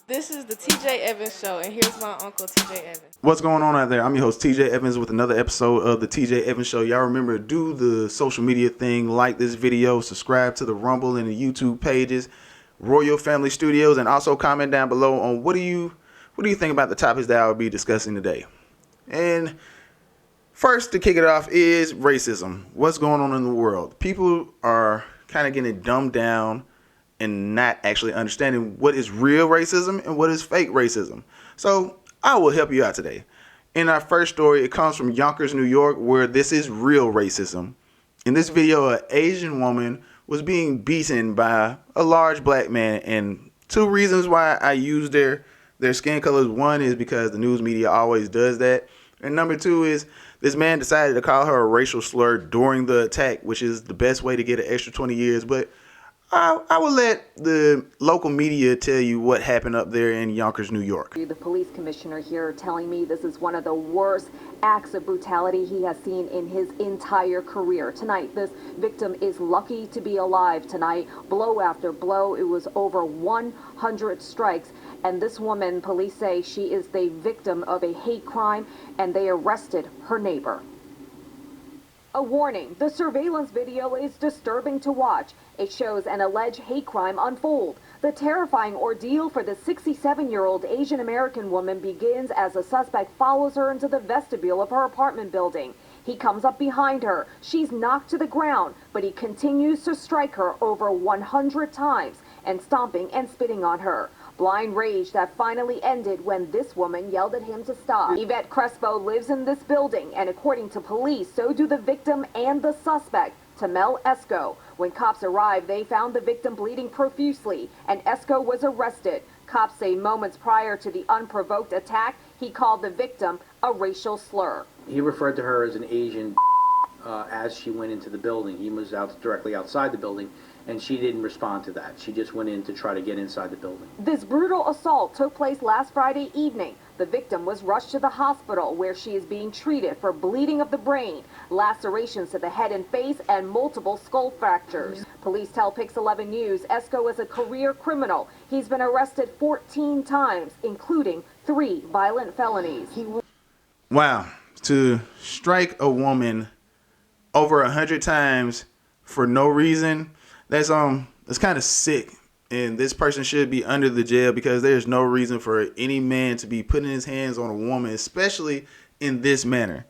This is the TJ Evans Show, and here's my uncle TJ Evans. What's going on out there? I'm your host TJ Evans with another episode of the TJ Evans Show. Y'all remember, do the social media thing, like this video, subscribe to the Rumble and the YouTube pages, Royal Family Studios, and also comment down below on what do you think about the topics that I'll be discussing today. And first, to kick it off, is racism. What's going on in the world? People are kind of getting dumbed down and not actually understanding what is real racism and what is fake racism. So I will help you out today. In our first story, it comes from Yonkers, New York, where this is real racism. In this video, an Asian woman was being beaten by a large black man, and two reasons why I use their skin colors. One is because the news media always does that, and number two is this man decided to call her a racial slur during the attack, which is the best way to get an extra 20 years, but I will let the local media tell you what happened up there in Yonkers, New York. The police commissioner here telling me this is one of the worst acts of brutality he has seen in his entire career. Tonight, this victim is lucky to be alive tonight. Blow after blow. It was over 100 strikes. And this woman, police say she is the victim of a hate crime, and they arrested her neighbor. A warning, the surveillance video is disturbing to watch. It shows an alleged hate crime unfold. The terrifying ordeal for the 67-year-old Asian American woman begins as a suspect follows her into the vestibule of her apartment building. He comes up behind her. She's knocked to the ground, but he continues to strike her over 100 times and stomping and spitting on her. Blind rage that finally ended when this woman yelled at him to stop. Yvette Crespo lives in this building, and according to police, so do the victim and the suspect, Tamel Esco. When cops arrived, they found the victim bleeding profusely, and Esco was arrested. Cops say moments prior to the unprovoked attack, he called the victim a racial slur. He referred to her as an Asian as she went into the building. He was directly outside the building, and she didn't respond to that. She just went in to try to get inside the building. This brutal assault took place last Friday evening. The victim was rushed to the hospital where she is being treated for bleeding of the brain, lacerations to the head and face, and multiple skull fractures. Police tell Pix 11 News Esco is a career criminal. He's been arrested 14 times, including 3 violent felonies. Wow, to strike a woman over 100 times for no reason, that's kind of sick, and this person should be under the jail because there's no reason for any man to be putting his hands on a woman, especially in this manner.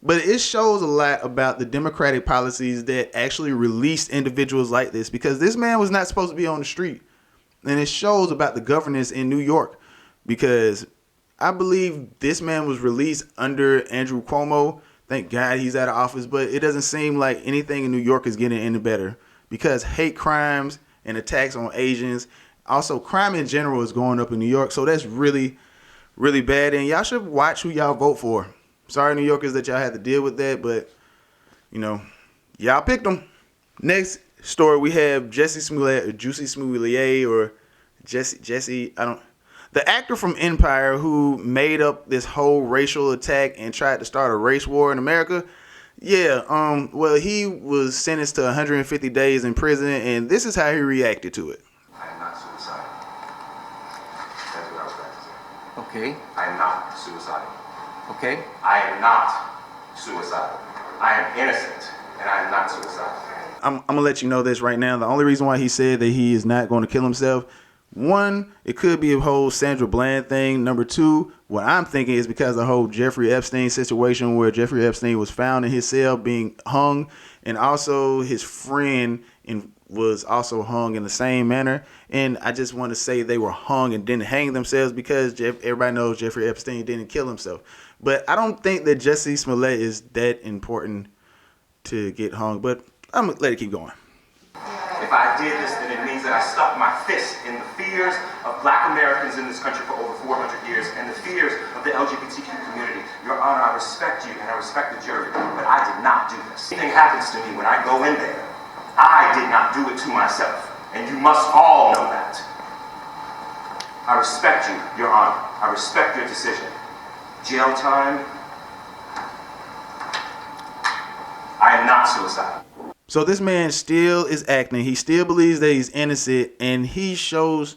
But it shows a lot about the Democratic policies that actually released individuals like this, because this man was not supposed to be on the street. And it shows about the governance in New York, because I believe this man was released under Andrew Cuomo. Thank God he's out of office, but it doesn't seem like anything in New York is getting any better, because hate crimes and attacks on Asians, also crime in general, is going up in New York. So that's really, really bad. And y'all should watch who y'all vote for. Sorry, New Yorkers, that y'all had to deal with that, but, you know, y'all picked them. Next story, we have Jussie Smollett, or Jussie Smollett, or Jussie, the actor from Empire who made up this whole racial attack and tried to start a race war in America. Yeah, well, he was sentenced to 150 days in prison, and this is how he reacted to it. I am not suicidal. That's what I was trying to say. Okay. I am not suicidal. Okay. I am not suicidal. I am innocent, and I am not suicidal. I'm going to let you know this right now. The only reason why he said that he is not going to kill himself, one, it could be a whole Sandra Bland thing. Number two, what I'm thinking is because of the whole Jeffrey Epstein situation, where Jeffrey Epstein was found in his cell being hung, and also his friend was also hung in the same manner. And I just want to say they were hung and didn't hang themselves, because everybody knows Jeffrey Epstein didn't kill himself. But I don't think that Jussie Smollett is that important to get hung. But I'm going to let it keep going. If I did this, then it means that I stuck my fist in the fears of Black Americans in this country for over 400 years, and the fears of the LGBTQ community. Your Honor, I respect you and I respect the jury, but I did not do this. Anything happens to me when I go in there, I did not do it to myself, and you must all know that. I respect you, Your Honor. I respect your decision. Jail time. I am not suicidal. So this man still is acting. He still believes that he's innocent, and he shows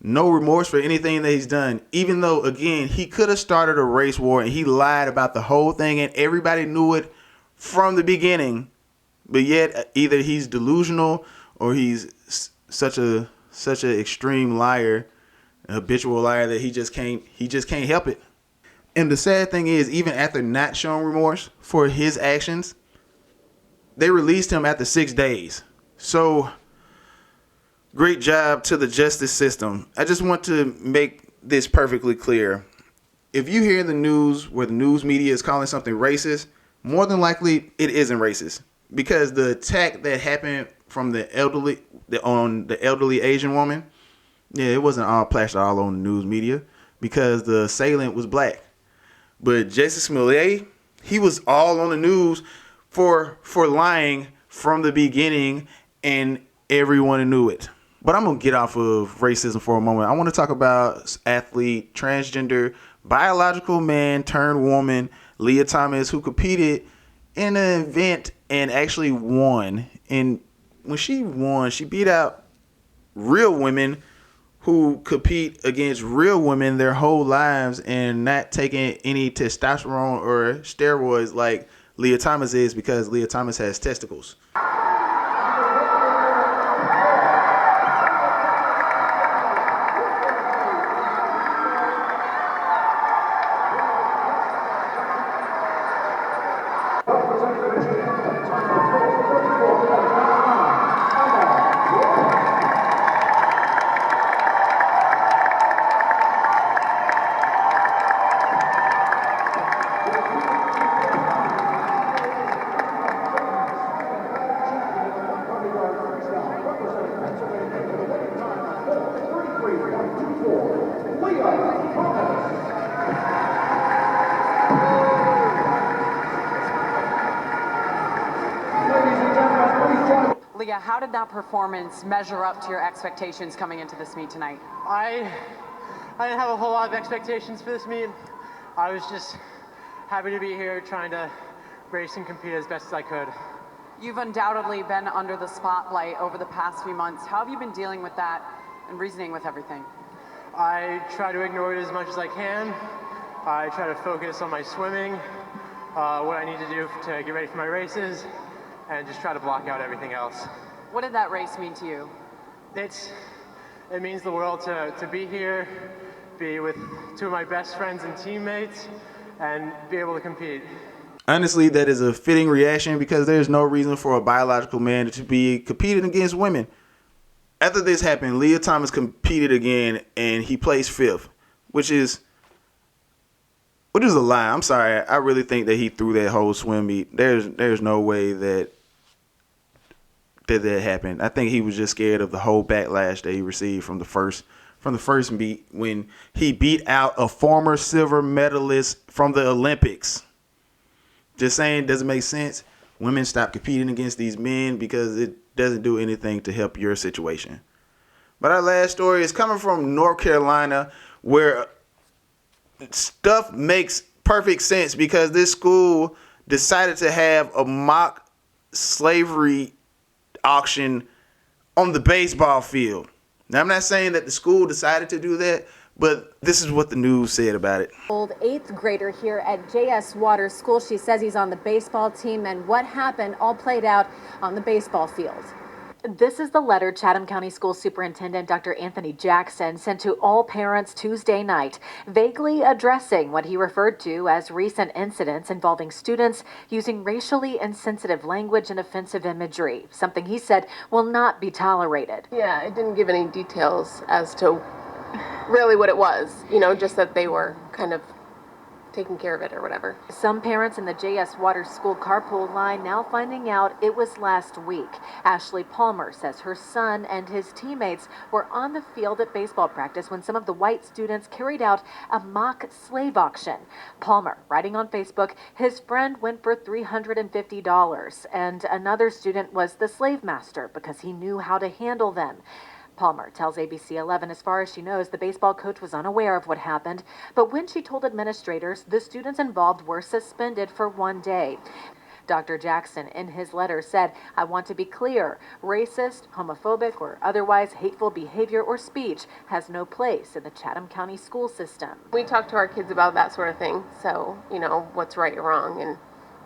no remorse for anything that he's done, even though, again, he could have started a race war and he lied about the whole thing and everybody knew it from the beginning. But yet either he's delusional or he's such an extreme liar, a habitual liar, that he just can't help it. And the sad thing is, even after not showing remorse for his actions, they released him after 6 days. So great job to the justice system. I just want to make this perfectly clear. If you hear the news where the news media is calling something racist, more than likely it isn't racist, because the attack that happened from the elderly Asian woman, yeah, it wasn't all plastered all on the news media because the assailant was black. But Jussie Smollett, he was all on the news for lying from the beginning, and everyone knew it. But I'm going to get off of racism for a moment. I want to talk about athlete, transgender, biological man turned woman, Leah Thomas, who competed in an event and actually won. And when she won, she beat out real women who compete against real women their whole lives and not taking any testosterone or steroids like Leah Thomas is, because Leah Thomas has testicles. Leah, how did that performance measure up to your expectations coming into this meet tonight? I didn't have a whole lot of expectations for this meet. I was just happy to be here, trying to race and compete as best as I could. You've undoubtedly been under the spotlight over the past few months. How have you been dealing with that and reasoning with everything? I try to ignore it as much as I can. I try to focus on my swimming, what I need to do to get ready for my races, and just try to block out everything else. What did that race mean to you? It means the world to be here, be with two of my best friends and teammates, and be able to compete. Honestly, that is a fitting reaction because there's no reason for a biological man to be competing against women. After this happened, Leah Thomas competed again and he placed 5th, which is a lie. I'm sorry. I really think that he threw that whole swim meet. There's no way that happened. I think he was just scared of the whole backlash that he received from the first meet when he beat out a former silver medalist from the Olympics. Just saying, doesn't make sense. Women stop competing against these men because it doesn't do anything to help your situation. But our last story is coming from North Carolina, where stuff makes perfect sense because this school decided to have a mock slavery auction on the baseball field. Now, I'm not saying that the school decided to do that, but this is what the news said about it. Old 8th grader here at J.S. Waters School. She says he's on the baseball team, and what happened all played out on the baseball field. This is the letter Chatham County School Superintendent Dr. Anthony Jackson sent to all parents Tuesday night, vaguely addressing what he referred to as recent incidents involving students using racially insensitive language and offensive imagery, something he said will not be tolerated. Yeah, it didn't give any details as to really what it was, just that they were kind of taking care of it or whatever. Some parents in the J.S. Waters School carpool line now finding out it was last week. Ashley Palmer says her son and his teammates were on the field at baseball practice when some of the white students carried out a mock slave auction. Palmer, writing on Facebook, his friend went for $350 and another student was the slave master because he knew how to handle them. Palmer tells ABC 11 as far as she knows, the baseball coach was unaware of what happened, but when she told administrators, the students involved were suspended for 1 day. Dr. Jackson, in his letter, said, "I want to be clear. Racist, homophobic, or otherwise hateful behavior or speech has no place in the Chatham County school system." We talk to our kids about that sort of thing, so, what's right or wrong and,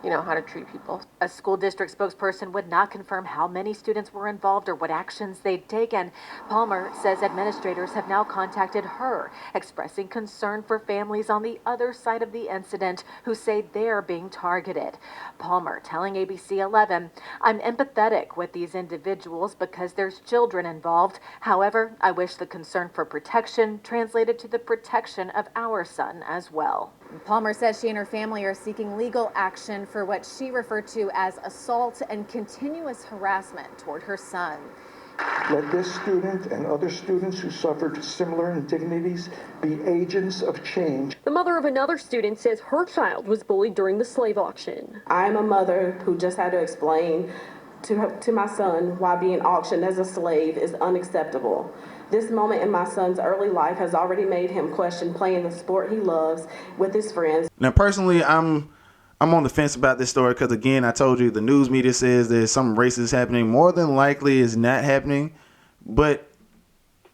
how to treat people. A school district spokesperson would not confirm how many students were involved or what actions they'd taken. Palmer says administrators have now contacted her, expressing concern for families on the other side of the incident who say they're being targeted. Palmer telling ABC 11, "I'm empathetic with these individuals because there's children involved. However, I wish the concern for protection translated to the protection of our son as well." Palmer says she and her family are seeking legal action for what she referred to as assault and continuous harassment toward her son. Let this student and other students who suffered similar indignities be agents of change. The mother of another student says her child was bullied during the slave auction. I'm a mother who just had to explain to my son why being auctioned as a slave is unacceptable. This moment in my son's early life has already made him question playing the sport he loves with his friends. Now, personally, I'm on the fence about this story because, again, I told you the news media says there's some racist happening. More than likely, it's not happening. But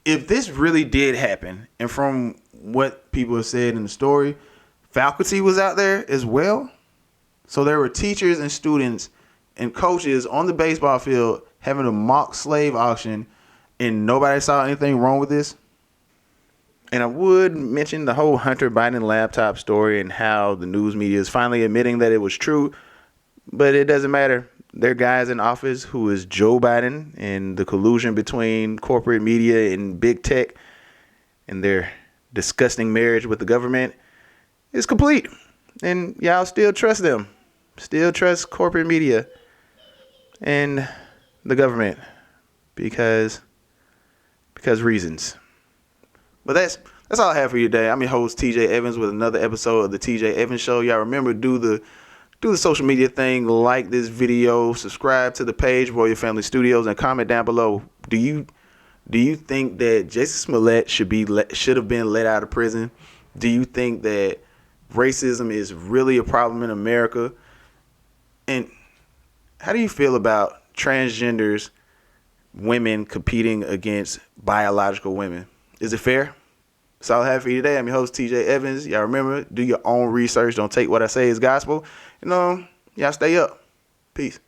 if this really did happen, and from what people have said in the story, faculty was out there as well. So there were teachers and students and coaches on the baseball field having a mock slave auction, and nobody saw anything wrong with this. And I would mention the whole Hunter Biden laptop story and how the news media is finally admitting that it was true. But it doesn't matter. There are guys in office who is Joe Biden, and the collusion between corporate media and big tech and their disgusting marriage with the government is complete. And y'all still trust them. Still trust corporate media and the government because reasons. But that's all I have for you today. I'm your host, TJ Evans, with another episode of the TJ Evans Show. Y'all remember, do the social media thing, like this video, subscribe to the page, Royal Family Studios, and comment down below. Do you think that Jussie Smollett should have been let out of prison? Do you think that racism is really a problem in America? And how do you feel about transgenders, women competing against biological women? Is it fair? That's all I have for you today. I'm your host, TJ Evans. Y'all remember, do your own research. Don't take what I say as gospel. Y'all stay up. Peace.